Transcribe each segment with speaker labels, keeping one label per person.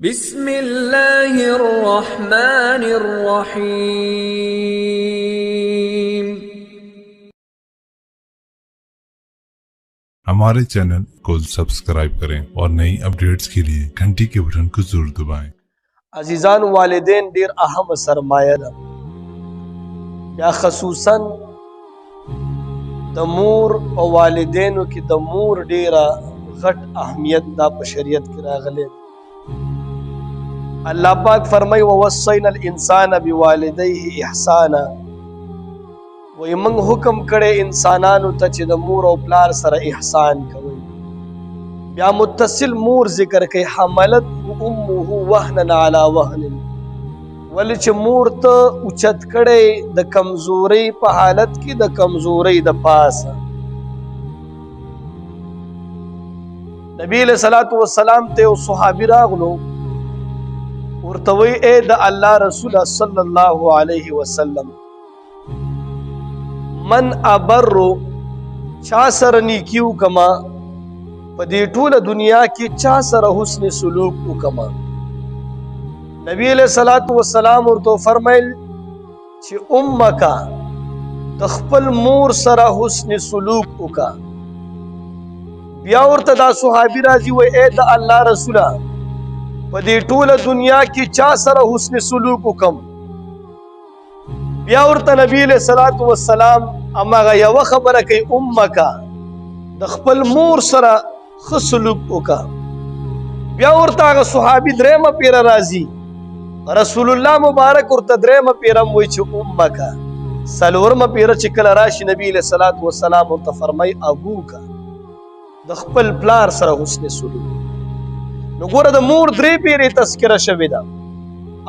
Speaker 1: بسم الله الرحمن الرحيم।
Speaker 2: हमारे चैनल को सब्सक्राइब करें और नई अपडेट्स के लिए घंटी के बटन को जरूर दबाएं।
Speaker 3: عزیزان والدین ډیر اهم سرمایه ده، یا خصوصا د مور او والدینو کې د مور ډیره غټ اهمیت دا په شریعت کې راغلی. الله پاک فرمای ووصینا الانسان بوالديه احسانا، وای موږ حکم کړی انسانانو ته چې د مور او پلار سره احسان کوي. بیا متصل مور ذکر کوي حملت امه وهنا على وهن، ولې چې مور ته اوچت کړی د کمزورۍ په حالت کې د کمزورۍ د پاسه. نبی علیہ الصلوۃ والسلام ته یو صحابي راغلو، ورته وی اے د الله رسول صلی الله علیه وسلم من ابر، چا سره نیکي وکما په دې ټوله دنیا کې چا سره حسن سلوک وکما. نبی علیہ الصلوۃ والسلام ورته فرمایل چې امک د خپل مور سره حسن سلوک وکا. بیا ورته دا صحابي راځي وای اے د الله رسوله په دې ټوله دنیا کې چا سره حسن سلوک وکم. بیا ورته نبی علیہ الصلوۃ والسلام امغه یو خبره کوي امک د خپل مور سره ښه سلوک وکا. بیا ورته هغه صحابي درېمه پیره راځي، رسول الله مبارک ورته درېمه پیره وایي چې امک. څلورمه پیره چې کله راشي نبی علیہ الصلوۃ والسلام ورته فرمای ابوک، د خپل پلار سره حسن سلوک. نو ګوره د مور درې پیرې تذکره شوې ده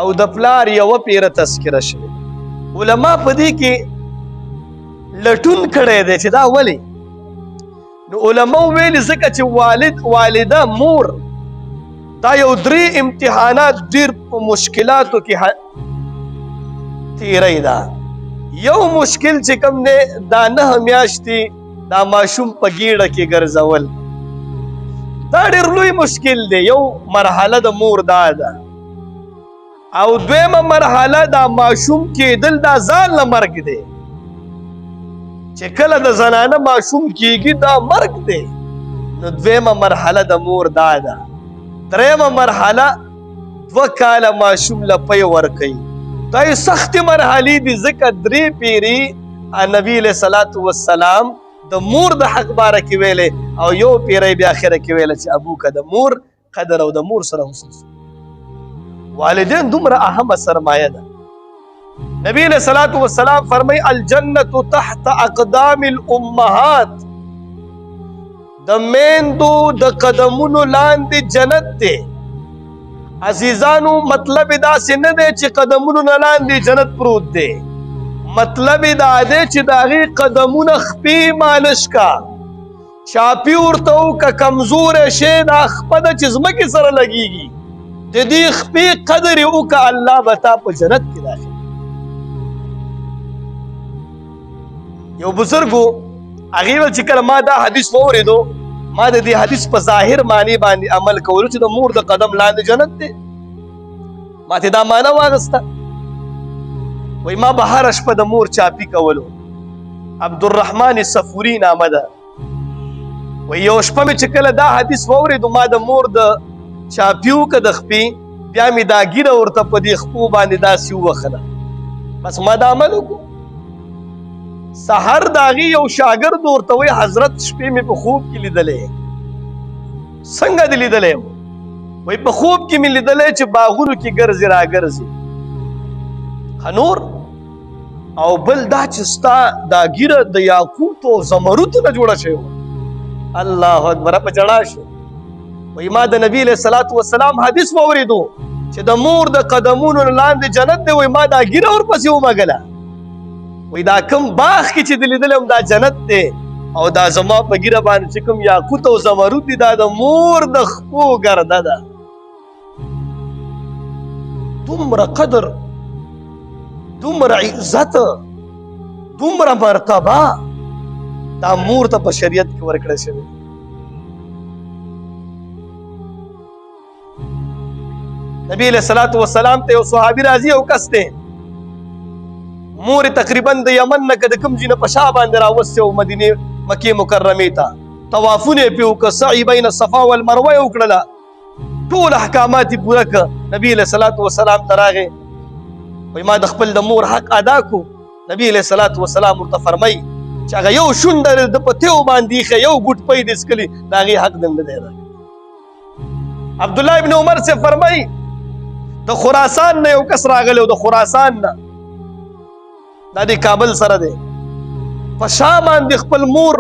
Speaker 3: او د پلار یوه پیره تذکره شوې ده. علما په دې کې لټون کړی دی چې دا ولې. نو علما ویلي ځکه چې والد والده مور دا یو درې امتحانات ډېر په مشکلاتو کې تیری ده. یو مشکل چې کوم دی دا 9 میاشتې دا ماشوم په ګیډه کې ګرځول، دا ډېر لوی مشکل دی. یو مرحله د مور دا ده، او دویمه مرحله دا ماشوم کېدل دا ځان له مرګ دی. چې کله د زنانه ماشوم کېږي دا مرګ دی. نو دویمه مرحله د مور دا ده. دریمه مرحله 2 کاله ماشوم له پی ورکوي. دا یې سختې مرحلې دي، ځکه 3 پیرې نبي علیہ الصلوۃ والسلام د مور د حق باره کې ویلې، او یو پیری بیا اخره کې ویله چې ابوکه د مور قدر او د مور سره حسن. والدین دومره اهمه سرمایه ده. نبی علیہ الصلوۃ والسلام فرمای الجنت تحت اقدام الامهات، د میندو د قدمونو لاندې جنت دی. عزیزانو مطلب داسې نه دی چې قدمونو نه لاندې جنت پروت دی، مطلب دا دی چې د هغې قدمونه خپې مالش کا، چاپي ورته وکړه. کمزوری شی دا خپه ده چې ځمکې سره لګېږي، د دې خپې قدر یې وکړه، الله به تا په جنت کې داخل. یو بزرګو هغې ویل چې کله ما دا حدیث واورېدو، ما د دې حدیث په ظاهر معنی باندې عمل کولو چې د مور د قدم لاندې جنت دی. ما ته دا معنی واغسته. وای ما به هره شپه د مور چاپي کولو. عبدالرحمن صفوري نامه ده. وای یو شپه مې چې کله دا حدیث واورېدو، ما د مور د چاپي وکړه د خپې، بیا مې دا ګیره ورته په دې خپو باندې داسې ووښله. بس ما دا عمل وکړو. سحر د هغې یو شاګرد ورته وایي حضرت شپې مې په خوب کې لیدلی. څنګه دې لیدلی یم؟ وایي په خوب کې مې لیدلی چې باغونو کې ګرځې راګرځې. نور او بل دا چې ستا دا ګیره د یاقوتو او زمرودو نه جوړه شوې وه. الله اکبر، په ژړا شو. وایي ما د نبي علیہ الصلوۃ والسلام حدیث واورېدو چې د مور د قدمونو لاندې جنت دی. وایي ما دا ګیره ورپسې ومږله. وایي دا کوم باغ کې چې دې لیدلی یم دا جنت دی، او دا زما په ګیره باندې چې کوم یاقوت او زمرود دي دا د مور د خپو ګرده ده. دومره قدر، دومره عزت، دومره مرتبه دا مور ته په شریعت کې ورکړی شوی. نبی علیہ الصلوۃ والسلام ته یو صحابي راځي او کس ته مور تقریبا د یمن نه د کوم ځای نه په شا باندې راوسته او مدینه مکه مکرمه ته طوافونه پیو ک سعی بین الصفا والمروه وکړه ټول احکامات پوره ک نبی علیہ الصلوۃ والسلام تراغه وای ما د خپل د مور حق ادا کو نبی علیہ الصلوۃ والسلام ورته فرمای چې هغه یو شونډه د پتیو باندې خه یو ګټ پې د سکلی داغي حق دند دی عبد الله ابن عمر سے فرمای د خراسان نه یو کس راغلی او د خراسان نه د کابل سره دی په شا باندې خپل مور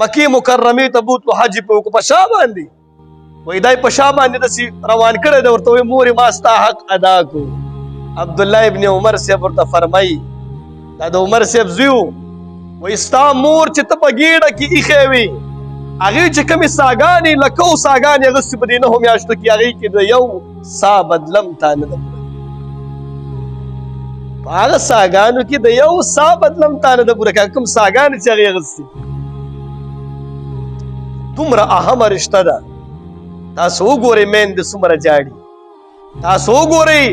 Speaker 3: مکی مکرمه ته بوتلو حج په په شا باندې وای دای په شا باندې د روان کړه د ورته مور ما ستا حق ادا کو عبد الله ابن عمر سے ورته فرمای دا د عمر سے زیو وای ستا مور چې ته په ګیړه کې ایخه وي هغه چې کومه ساګانی لکو ساګانی غس په دینه هم یاشتو کې هغه کې د یو سا بدلم تا نه ده هغه ساګانو کې د یو سا بدلم تا نه ده پوره کوم ساګانی چې هغه غسي دومره اهم رشتہ ده تاسو وګورئ مین د سمره جاړي تاسو وګورئ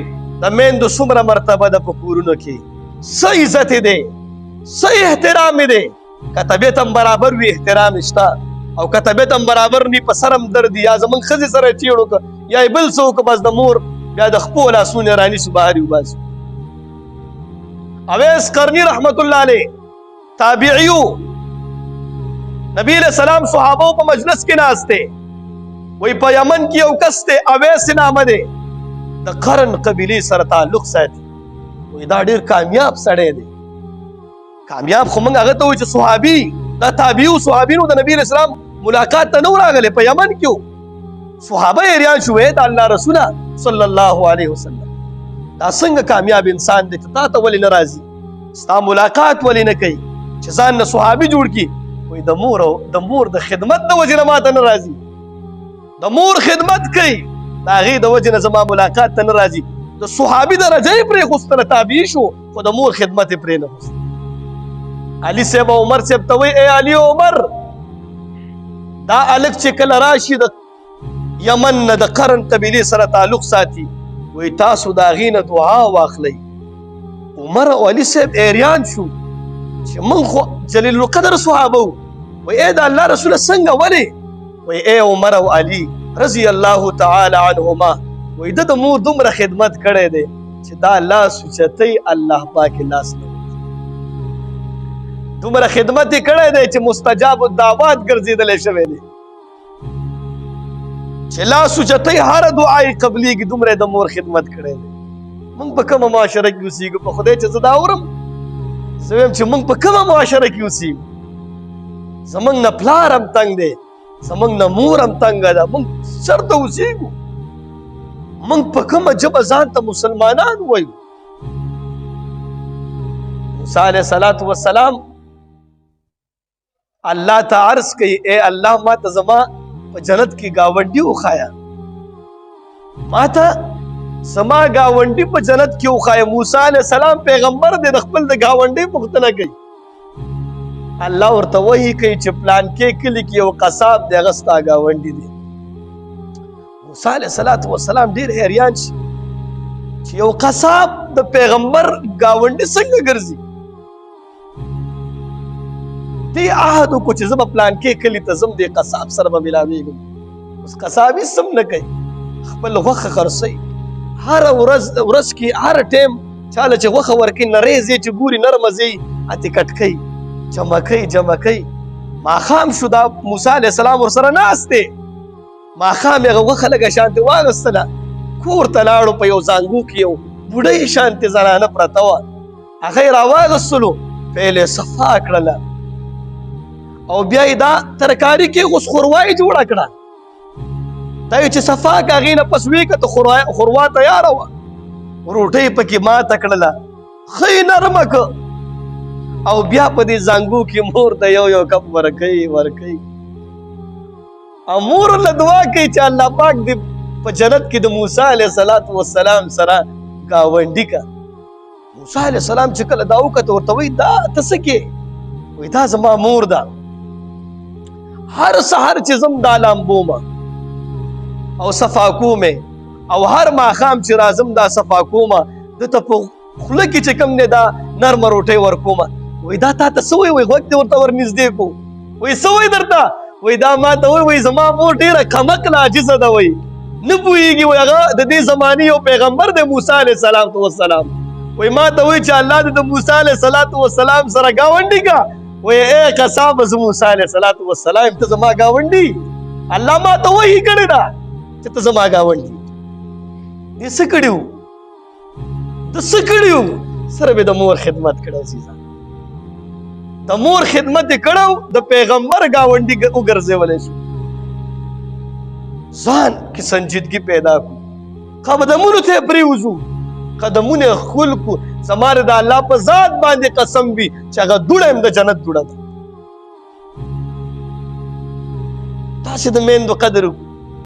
Speaker 3: د مین د سمره مرتبه ده په کورونو کې څه عزت ده څه احترام ده کتابه تم برابر وي احترام شته او کتابه تم برابر نی په سرم درد یا زمون خزي سره چیړو ک یا بل څوک بس د مور بیا د خپل اسونه رانی سبحاری وباس اویس قرنی رحمت الله علیه تابعیو نبی علیہ السلام صحابه په مجلس کې ناشته وای په یمن کې یو کس ته اویس نامه ده د قرن قبیله سره تعلق ساتي وای دا ډیر کامیاب سړی دی کامیاب خو موږ هغه ته وای چې صحابي دا تابعیو صحابینو د نبی علیہ السلام ملاقات ته نو راغله په یمن کې صحابه ایریان شوې د الله رسول صلی الله علیه وسلم دا څنګه کامیاب انسان دی ته ته ولې ناراضي ستا ملاقات ولې نه کوي چې ځان نه صحابي جوړ کی وای د مور د خدمت د وجه نه ماته ناراضي د مور خدمت کوي دا غي د وجه نه زما ملاقات ته ناراضي د صحابي درجه پرې خوستله تابعی شو خو د مور خدمت پرې نه خوست علي صاحب عمر صاحب ته وای اے علي عمر دا الک چې کله راشي د یمن نه د قرن قبیله سره تعلق ساتي وای تاسو دا غینه دعا واخلئ عمر او علي صاحب ایریان شو چې من خو جلیل القدر صحابه وای اے دا الله رسول څنګه ولی وای اے عمر او علي رضی الله تعالی عنهما وای د مور دومره خدمت کړي دي چې دا الله سوچتي الله پاک لاس نه دومره خدمت کړي دي چې مستجاب الدعوات ګرځیدل شوی دي چې لا سوچتي هر دعای قبلي کې دومره د مور خدمت کړي دي موږ په کومه معاشره کې اوسېږو په خدای چې زدا اورم زویم چې موږ په کومه معاشره کې اوسېږو زمونږ نه پلار هم تنګ دی زمونږ نه مور هم تنګه ده موږ چېرته اوسېږو موږ په کومه ژبه ځان ته مسلمانان وایو موسی علیه السلام الله ته عرض کوي اے الله ما ته زما په جنت کې گاونډي وخایا ما ته زما گاونډي په جنت کې وخایا موسی علیه السلام پیغمبر دی د خپل د گاونډي پوښتنه کوي الله ورته وایي کوي چې پلان کې کلی کې یو قصاب دی هغه ستا گاونډي دی موسی علیه السلام ډېر حیران شي چې یو قصاب د پیغمبر گاونډي څنګه ګرځي دی عهد کو چې زما پلان کې کلی ته زم دی قصاب سره به ملاویږم اوس قصابي سم نه کوي خپل غوښه خرڅوي هر ورځ کې هر ټیم چاله چې غوښه ورکړي نریز یې چې ګوري نرمه ځي اتې کټ کوي جمع کوي ماښام شو دا موسی علیه السلام ورسره ناست دی ماښام یې غوښه لږه شانتې واغېستله کور ته لاړو په یو زانګو کې یو بوډۍ شانتې زنانه پرته وه هغه یې راواغېستلو فعل یې صفا کړله او بیا یې دا ترکاري کې اوس خوروا یې جوړه کړه دا یې چې صفا که هغې نه پس ویې کته خوروا تیاره وه روټۍ پکې ماته کړله ښه یې نرمه که او بیا په دې زانګو کې مور ته یو کپ ورکوي او مور له دعا کوي چې الله پاک دې په جنت کې د موسی علیه السلام سره ګاونډي که موسی علیه السلام چې کله دا وکته ورته وایي دا ته څه کې وایي دا زما مور ده هر سحر چې زم دا لامبومه او صفا کومې او هر ماښام چې راځم دا صفا کومه دته په خوله کې چې کوم دی دا نرمه روټۍ ورکومه وایي دا تا ته څه وایي غوږ دې ورته ورنږدې کړو وایي څه وایي درته وایي دا ما ته وایي زما مور ډېره کمقله عاجزه ده وایي نه پوهېږي وایي هغه د دې زمانې یو پیغمبر دی موسی علیه السلام وایي ما ته وایي چې الله دې د موسی علیه السلام سره ګاونډي کا وایي ای قصابه زه موسی علیه السلام ته زما ګاونډي الله ما ته وایي کړې ده چې ته زما ګاونډي دې څه کړي وو د څه کړي وو سره به د مور خدمت کړی عزیزه د مور خدمت یې کړی د پیغمبر ګاونډي وګرځولی شو ځان کې سنجیدګي پیدا کړو قدمونو ته یې پرېوځو قدمونه یې ښکل کړو زما د الله په ذات باندې قسم وي چې هغه دوړه یم د جنت دوړه ده تاسې د میندو قدر وکړو